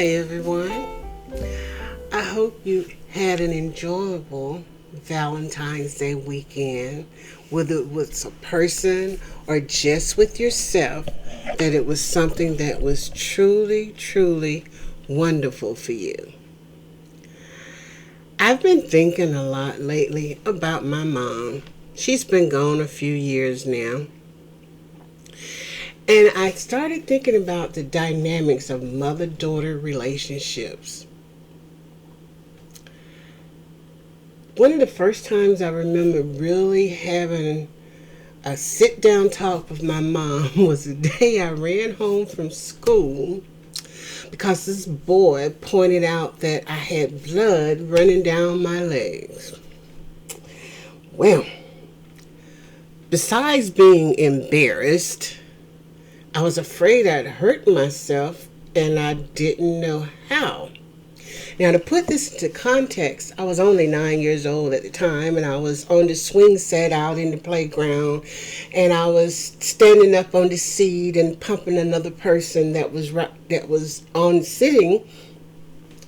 Hi everyone. I hope you had an enjoyable Valentine's Day weekend, whether it was a person or just with yourself, that it was something that was truly, truly wonderful for you. I've been thinking a lot lately about my mom. She's been gone a few years now. And I started thinking about the dynamics of mother daughter relationships. One of the first times I remember really having a sit down talk with my mom was the day I ran home from school because this boy pointed out that I had blood running down my legs. Well, besides being embarrassed, I was afraid I'd hurt myself and I didn't know how. Now, to put this into context, I was only 9 years old at the time, and I was on the swing set out in the playground, and I was standing up on the seat and pumping another person that was on sitting,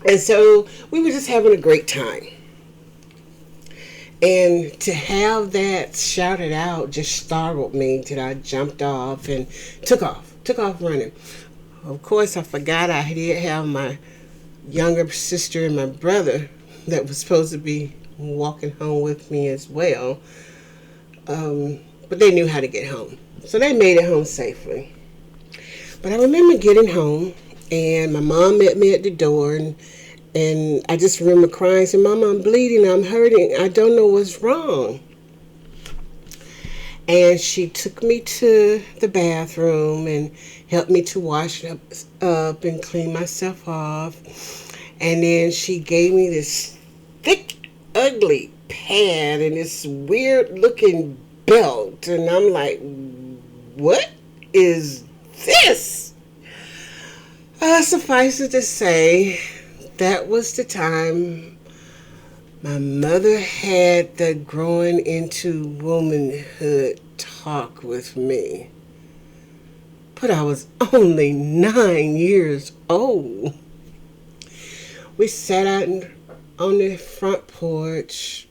and so we were just having a great time. And to have that shouted out just startled me till I jumped off and took off running. Of course, I forgot I did have my younger sister and my brother that was supposed to be walking home with me as well. But they knew how to get home. So they made it home safely. But I remember getting home and my mom met me at the door and I just remember crying, saying, "Mama, I'm bleeding, I'm hurting, I don't know what's wrong." And she took me to the bathroom and helped me to wash up and clean myself off. And then she gave me this thick, ugly pad and this weird looking belt. And I'm like, what is this? Suffice it to say, that was the time my mother had the growing into womanhood talk with me. But I was only 9 years old. We sat out on the front porch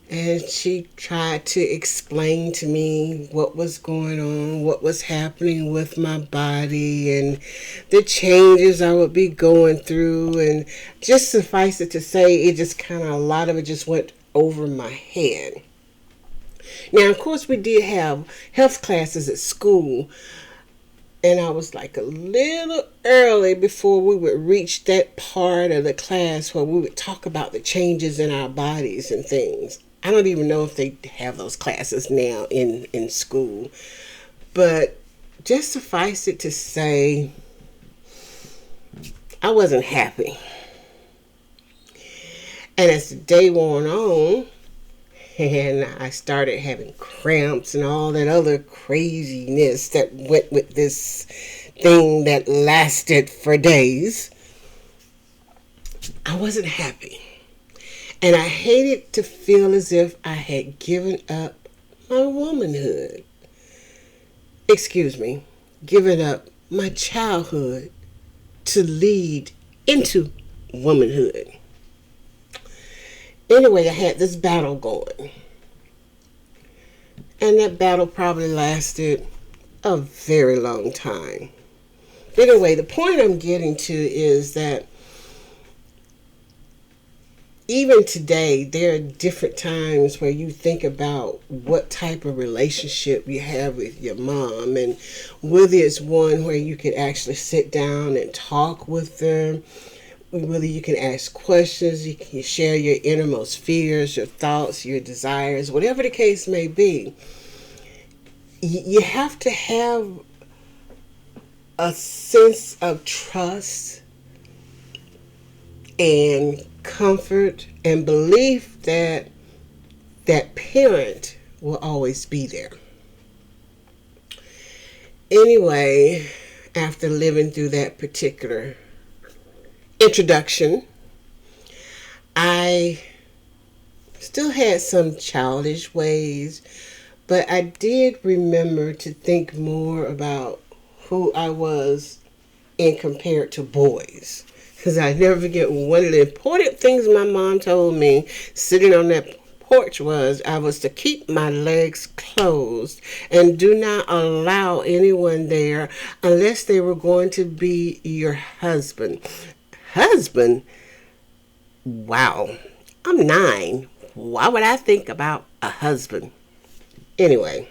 and she tried to explain to me what was going on, what was happening with my body and the changes I would be going through. And just suffice it to say, it just kind of, a lot of it just went over my head. Now, of course, we did have health classes at school, and I was like a little early before we would reach that part of the class where we would talk about the changes in our bodies and things. I don't even know if they have those classes now in school. But just suffice it to say, I wasn't happy. And as the day wore on, and I started having cramps and all that other craziness that went with this thing that lasted for days, I wasn't happy. And I hated to feel as if I had given up my womanhood. Excuse me, given up my childhood to lead into womanhood. Anyway, I had this battle going. And that battle probably lasted a very long time. Anyway, the point I'm getting to is that even today, there are different times where you think about what type of relationship you have with your mom, and whether it's one where you can actually sit down and talk with them, whether you can ask questions, you can share your innermost fears, your thoughts, your desires, whatever the case may be. You have to have a sense of trust and comfort and belief that that parent will always be there. Anyway, after living through that particular introduction, I still had some childish ways, but I did remember to think more about who I was in compared to boys. Because I never forget one of the important things my mom told me sitting on that porch was I was to keep my legs closed and do not allow anyone there unless they were going to be your husband. Husband? Wow. I'm 9. Why would I think about a husband? Anyway,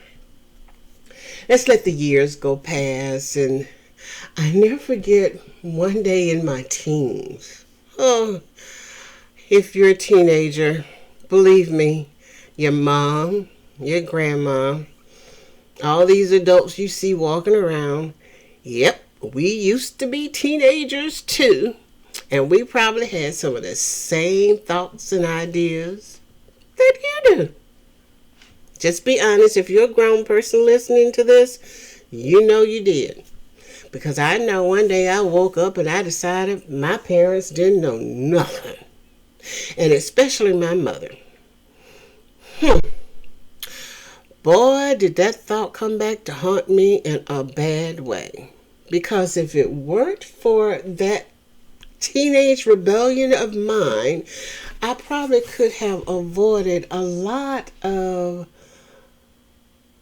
let's let the years go past, and I never forget one day in my teens. Oh, if you're a teenager, believe me, your mom, your grandma, all these adults you see walking around, yep, we used to be teenagers too. And we probably had some of the same thoughts and ideas that you do. Just be honest, if you're a grown person listening to this, you know you did. Because I know one day I woke up and I decided my parents didn't know nothing. And especially my mother. Boy, did that thought come back to haunt me in a bad way. Because if it weren't for that teenage rebellion of mine, I probably could have avoided a lot of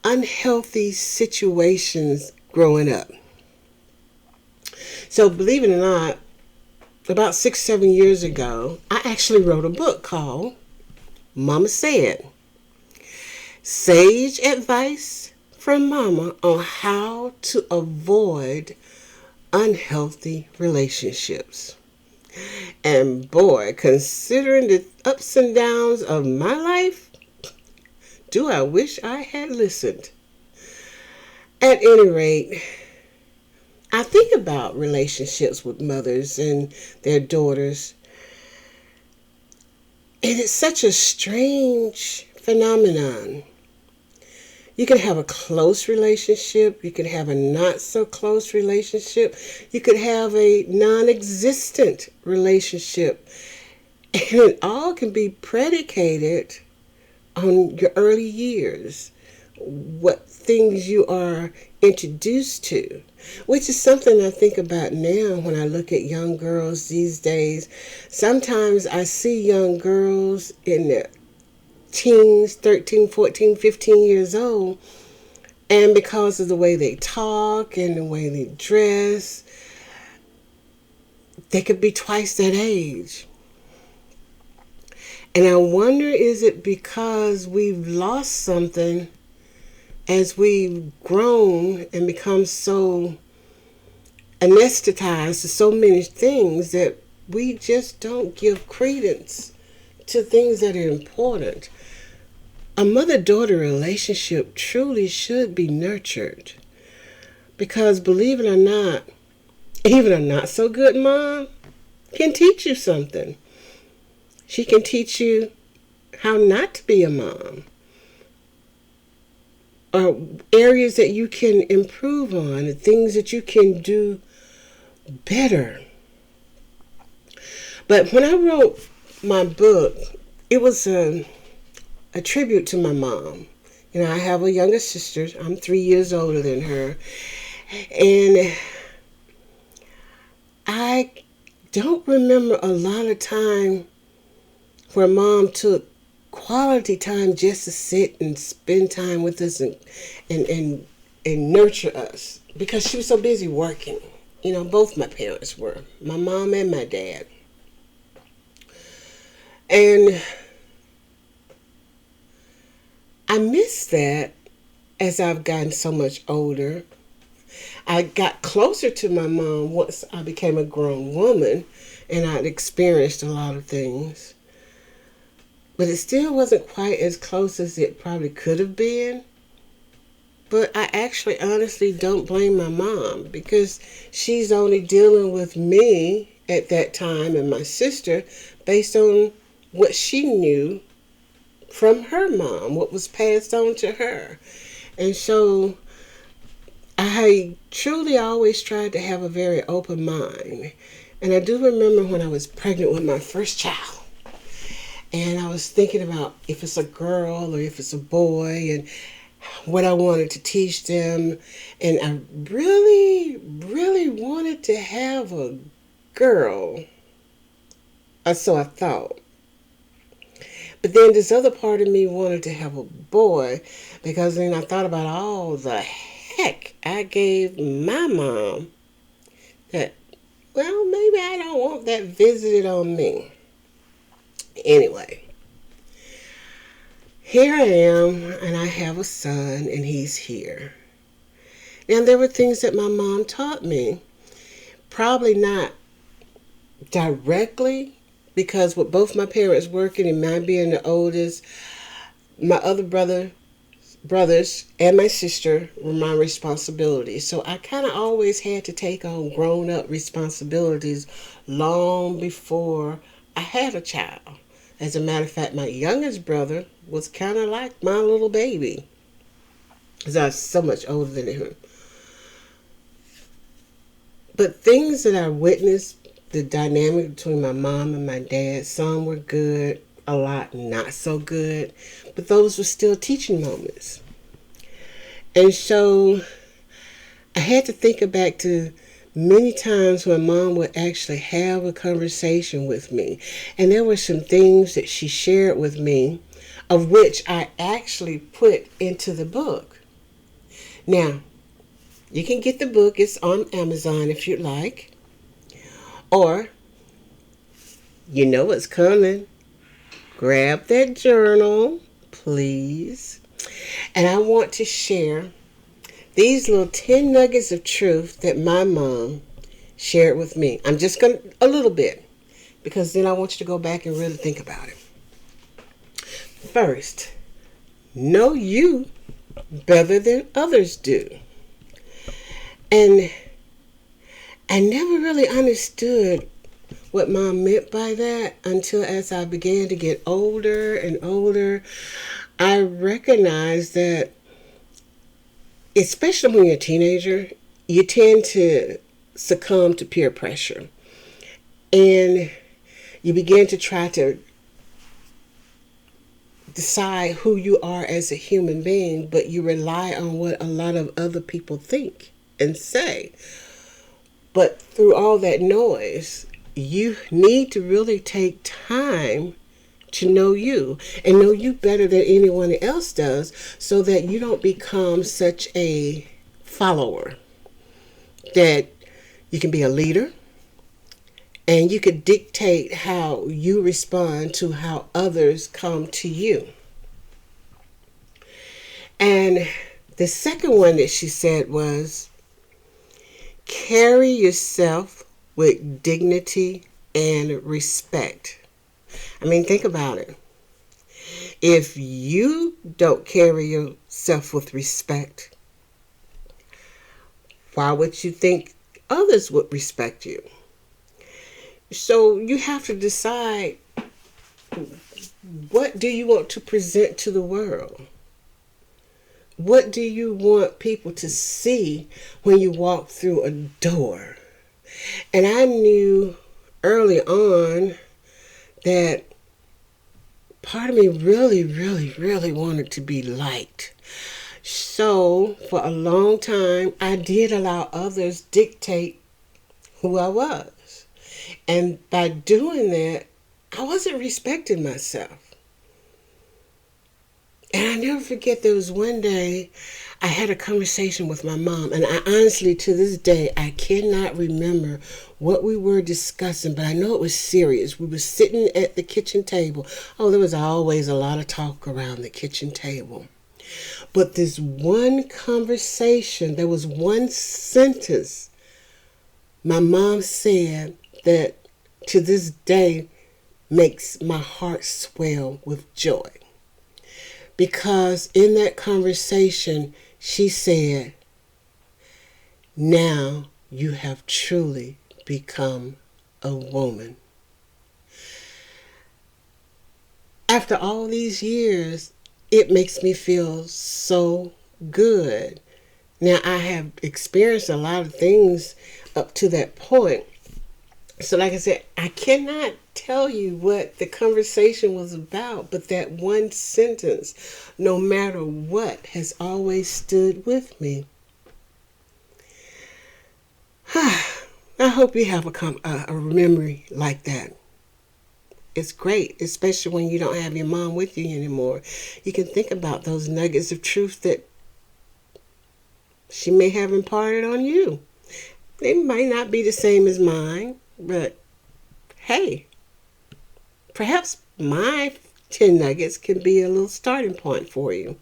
unhealthy situations growing up. So believe it or not, about 6-7 years ago, I actually wrote a book called Mama Said. Sage advice from Mama on how to avoid unhealthy relationships. And boy, considering the ups and downs of my life, do I wish I had listened. At any rate, I think about relationships with mothers and their daughters, and it's such a strange phenomenon. You can have a close relationship. You can have a not so close relationship. You could have a non-existent relationship. And it all can be predicated on your early years. What things you are introduced to. Which is something I think about now when I look at young girls these days. Sometimes I see young girls in their teens, 13, 14, 15 years old, and because of the way they talk and the way they dress, they could be twice that age. And I wonder, is it because we've lost something as we've grown and become so anesthetized to so many things that we just don't give credence to things that are important. A mother-daughter relationship truly should be nurtured. Because believe it or not, even a not-so-good mom can teach you something. She can teach you how not to be a mom. Or areas that you can improve on, and things that you can do better. But when I wrote my book, it was a tribute to my mom. You know, I have a younger sister. I'm 3 years older than her. And I don't remember a lot of time where Mom took quality time just to sit and spend time with us and nurture us, because she was so busy working. You know, both my parents were, my mom and my dad. And I miss that as I've gotten so much older. I got closer to my mom once I became a grown woman and I'd experienced a lot of things. But it still wasn't quite as close as it probably could have been. But I actually honestly don't blame my mom, because she's only dealing with me at that time and my sister based on what she knew from her mom, what was passed on to her. And so I truly always tried to have a very open mind. And I do remember when I was pregnant with my first child, and I was thinking about if it's a girl or if it's a boy and what I wanted to teach them. And I really I really wanted to have a girl, or so I thought. But then this other part of me wanted to have a boy, because then I thought about all the heck I gave my mom that, well, maybe I don't want that visited on me. Anyway, here I am, and I have a son, and he's here. Now, there were things that my mom taught me, probably not directly, because with both my parents working and mine being the oldest, my other brothers and my sister were my responsibility. So I kind of always had to take on grown up responsibilities long before I had a child. As a matter of fact, my youngest brother was kind of like my little baby, because I was so much older than him. But things that I witnessed, the dynamic between my mom and my dad, some were good, a lot not so good, but those were still teaching moments. And so I had to think back to many times when mom would actually have a conversation with me. And there were some things that she shared with me, of which I actually put into the book. Now, you can get the book. It's on Amazon if you'd like. Or, you know what's coming. Grab that journal, please. And I want to share these little 10 nuggets of truth that my mom shared with me. I'm just going to, a little bit, because then I want you to go back and really think about it. First, know you better than others do. And I never really understood what mom meant by that until as I began to get older and older, I recognized that, especially when you're a teenager, you tend to succumb to peer pressure. And you begin to try to decide who you are as a human being, but you rely on what a lot of other people think and say. But through all that noise, you need to really take time to know you and know you better than anyone else does, so that you don't become such a follower, that you can be a leader and you could dictate how you respond to how others come to you. And the second one that she said was, carry yourself with dignity and respect. I mean, think about it. If you don't carry yourself with respect, why would you think others would respect you? So you have to decide, what do you want to present to the world? What do you want people to see when you walk through a door? And I knew early on that part of me really, really, really wanted to be liked. So for a long time, I did allow others dictate who I was. And by doing that, I wasn't respecting myself. And I never forget, there was one day I had a conversation with my mom, and I honestly, to this day, I cannot remember what we were discussing, but I know it was serious. We were sitting at the kitchen table. Oh, there was always a lot of talk around the kitchen table. But this one conversation, there was one sentence my mom said that to this day makes my heart swell with joy. Because in that conversation, she said, now you have truly become a woman. After all these years, it makes me feel so good. Now, I have experienced a lot of things up to that point. So like I said, I cannot tell you what the conversation was about, but that one sentence, no matter what, has always stood with me. I hope you have a memory like that. It's great, especially when you don't have your mom with you anymore. You can think about those nuggets of truth that she may have imparted on you. They might not be the same as mine, but hey, perhaps my 10 nuggets can be a little starting point for you.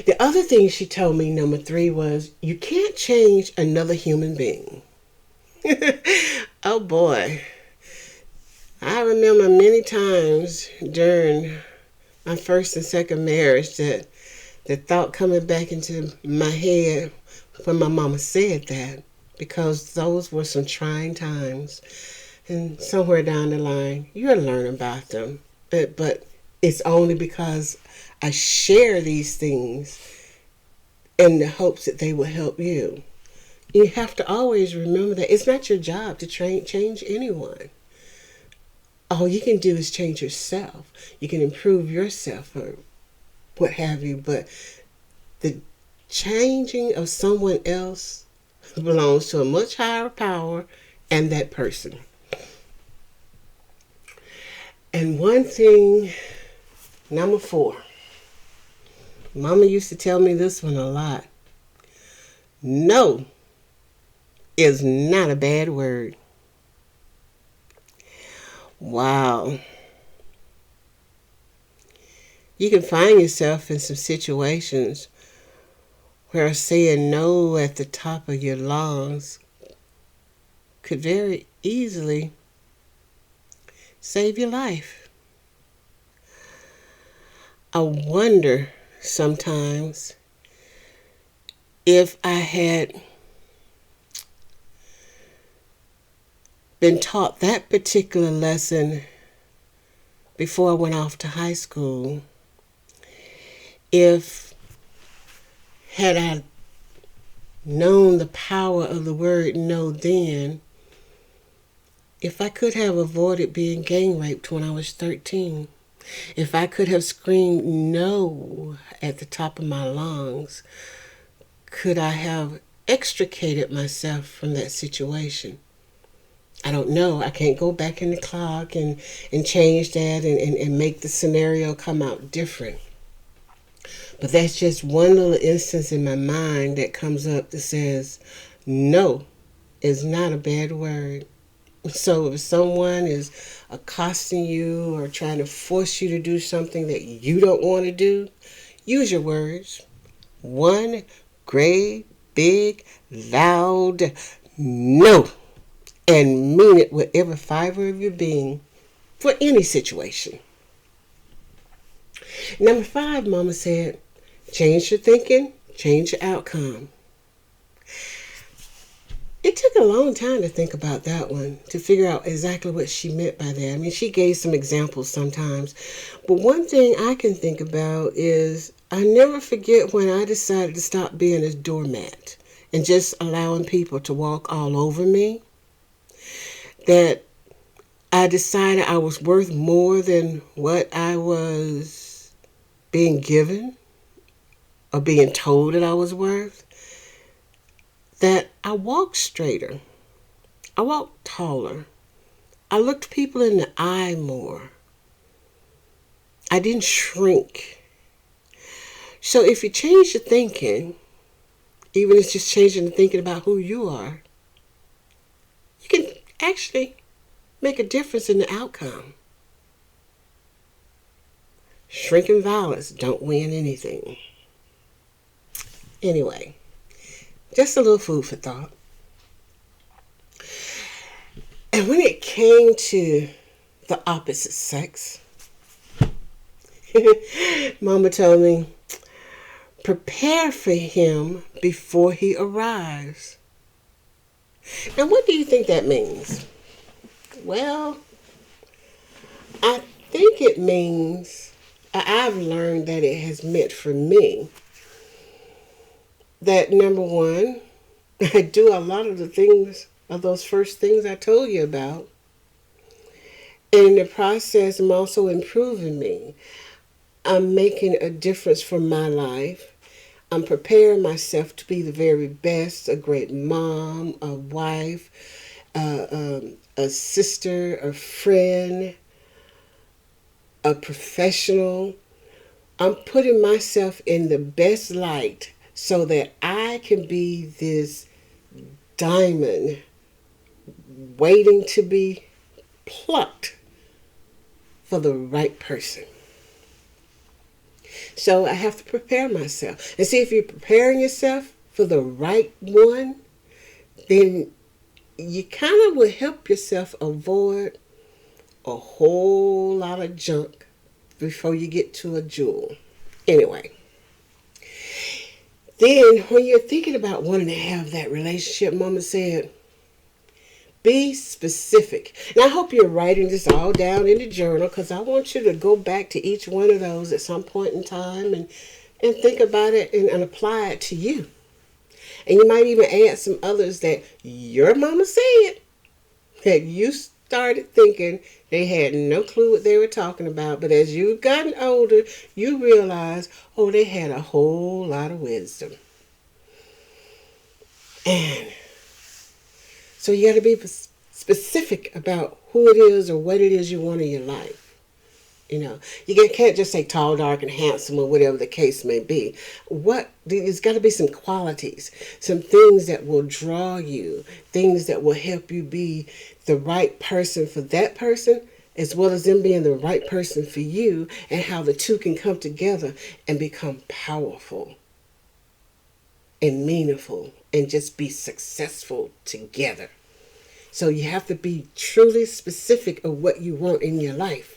The other thing she told me, number three, was you can't change another human being. Oh boy. I remember many times during my first and second marriage that the thought coming back into my head when my mama said that, because those were some trying times. And somewhere down the line, you'll learn about them. But it's only because I share these things in the hopes that they will help you. You have to always remember that it's not your job to change anyone. All you can do is change yourself. You can improve yourself or what have you, but the changing of someone else belongs to a much higher power and that person. And one thing, number four, Mama used to tell me this one a lot. No is not a bad word. Wow. You can find yourself in some situations where saying no at the top of your lungs could very easily save your life. I wonder sometimes if I had been taught that particular lesson before I went off to high school, if had I known the power of the word no then, if I could have avoided being gang raped when I was 13, if I could have screamed no at the top of my lungs, could I have extricated myself from that situation? I don't know. I can't go back in the clock and change that and make the scenario come out different. But that's just one little instance in my mind that comes up that says no is not a bad word. So if someone is accosting you or trying to force you to do something that you don't want to do, use your words. One great, big, loud no. And mean it with every fiber of your being for any situation. Number five, Mama said, change your thinking, change your outcome. It took a long time to think about that one, to figure out exactly what she meant by that. I mean, she gave some examples sometimes. But one thing I can think about is I never forget when I decided to stop being a doormat and just allowing people to walk all over me. That I decided I was worth more than what I was being given or being told that I was worth. That I walked straighter. I walked taller. I looked people in the eye more. I didn't shrink. So if you change your thinking, even if it's just changing the thinking about who you are, you can actually make a difference in the outcome. Shrinking violets don't win anything. Anyway, just a little food for thought. And when it came to the opposite sex, Mama told me, prepare for him before he arrives. Now, what do you think that means? Well, I think it means, I've learned that it has meant for me, that number one, I do a lot of the things, of those first things I told you about. And in the process, I'm also improving me. I'm making a difference for my life. I'm preparing myself to be the very best, a great mom, a wife, a sister, a friend, a professional. I'm putting myself in the best light so that I can be this diamond waiting to be plucked for the right person. So I have to prepare myself. And see, if you're preparing yourself for the right one, then you kind of will help yourself avoid a whole lot of junk before you get to a jewel. Anyway, then when you're thinking about wanting to have that relationship, Mama said, be specific. And I hope you're writing this all down in the journal, because I want you to go back to each one of those at some point in time and think about it and apply it to you. And you might even add some others that your mama said that you started thinking they had no clue what they were talking about. But as you've gotten older, you realize, oh, they had a whole lot of wisdom. And so you got to be specific about who it is or what it is you want in your life. You know, you can't just say tall, dark, and handsome or whatever the case may be. There's got to be some qualities, some things that will draw you, things that will help you be the right person for that person, as well as them being the right person for you, and how the two can come together and become powerful and meaningful and just be successful together. So you have to be truly specific of what you want in your life.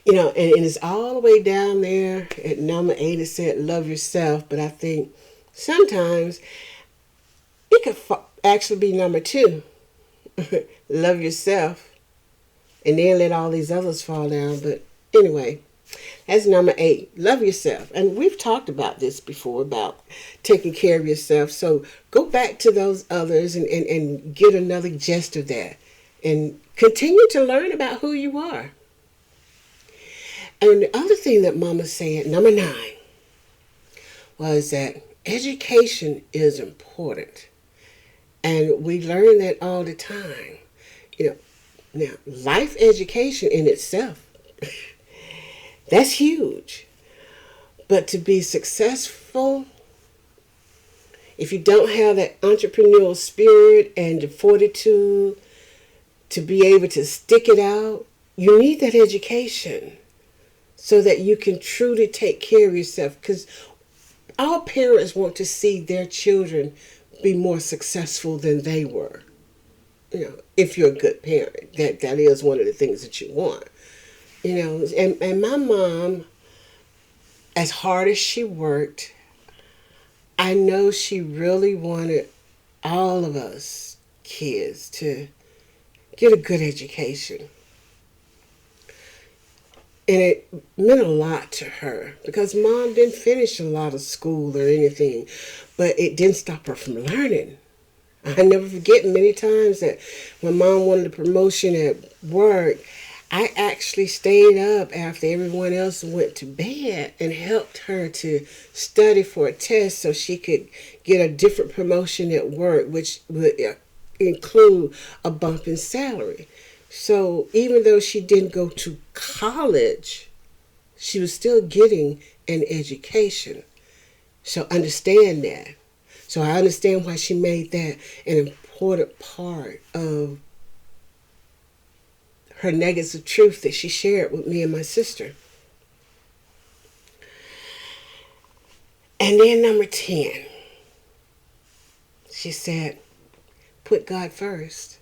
You know, and it's all the way down there at number 8. It said, love yourself. But I think sometimes it could actually be number 2. Love yourself. And then let all these others fall down. But anyway, that's number 8. Love yourself. And we've talked about this before, about taking care of yourself. So go back to those others and get another gist of that. And continue to learn about who you are. And the other thing that Mama said, number 9, was that education is important. And we learn that all the time. You know, now, life education in itself, that's huge. But to be successful, if you don't have that entrepreneurial spirit and the fortitude to be able to stick it out, you need that education so that you can truly take care of yourself. Because all parents want to see their children be more successful than they were. You know, if you're a good parent, that is one of the things that you want. You know, and my mom, as hard as she worked, I know she really wanted all of us kids to get a good education. And it meant a lot to her, because Mom didn't finish a lot of school or anything, but it didn't stop her from learning. I never forget many times that when Mom wanted a promotion at work, I actually stayed up after everyone else went to bed and helped her to study for a test so she could get a different promotion at work, which would include a bump in salary. So even though she didn't go to college, she was still getting an education. So understand that. So I understand why she made that an important part of her nuggets of truth that she shared with me and my sister. And then number 10, she said, put God first.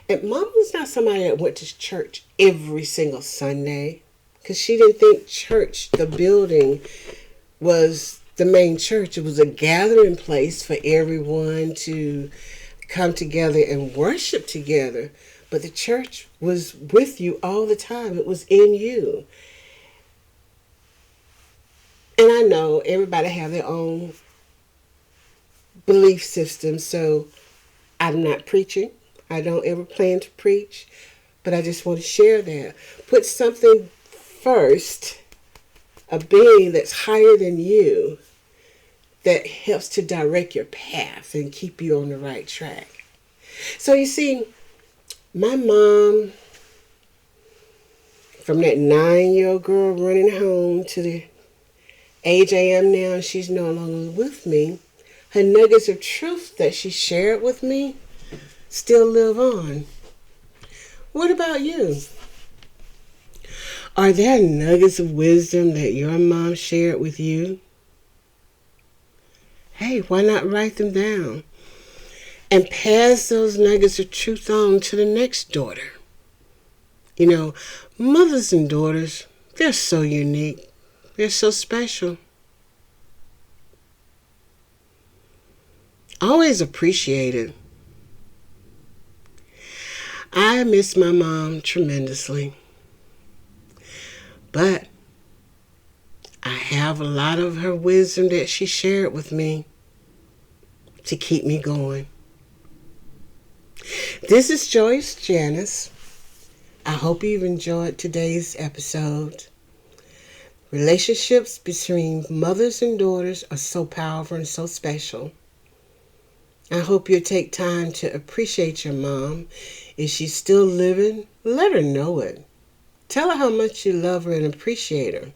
And Mom was not somebody that went to church every single Sunday, because she didn't think church, the building, was the main church. It was a gathering place for everyone to come together and worship together. But the church was with you all the time. It was in you. And I know everybody have their own belief system, so I'm not preaching. I don't ever plan to preach, but I just want to share that. Put something first a being that's higher than you that helps to direct your path and keep you on the right track. So you see, my mom, from that 9-year-old girl running home to the age I am now, and she's no longer with me, her nuggets of truth that she shared with me still live on. What about you? Are there nuggets of wisdom that your mom shared with you? Hey, why not write them down and pass those nuggets of truth on to the next daughter? You know, mothers and daughters, they're so unique. They're so special. Always appreciate it. I miss my mom tremendously. But I have a lot of her wisdom that she shared with me to keep me going. This is Joyce Janice. I hope you've enjoyed today's episode. Relationships between mothers and daughters are so powerful and so special. I hope you'll take time to appreciate your mom. If she's still living, let her know it. Tell her how much you love her and appreciate her.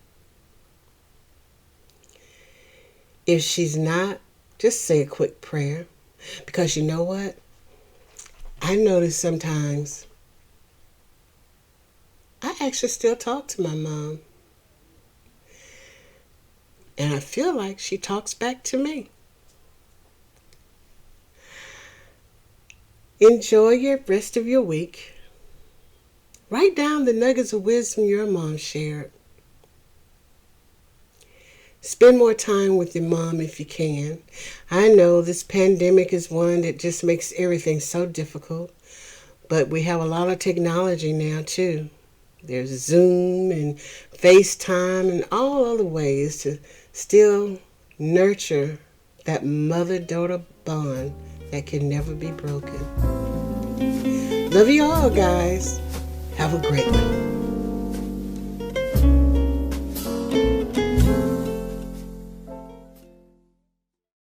If she's not, just say a quick prayer. Because you know what? I notice sometimes I actually still talk to my mom. And I feel like she talks back to me. Enjoy your rest of your week. Write down the nuggets of wisdom your mom shared. Spend more time with your mom if you can. I know this pandemic is one that just makes everything so difficult. But we have a lot of technology now too. There's Zoom and FaceTime and all other ways to still nurture that mother-daughter bond that can never be broken. Love you all, guys. Have a great one.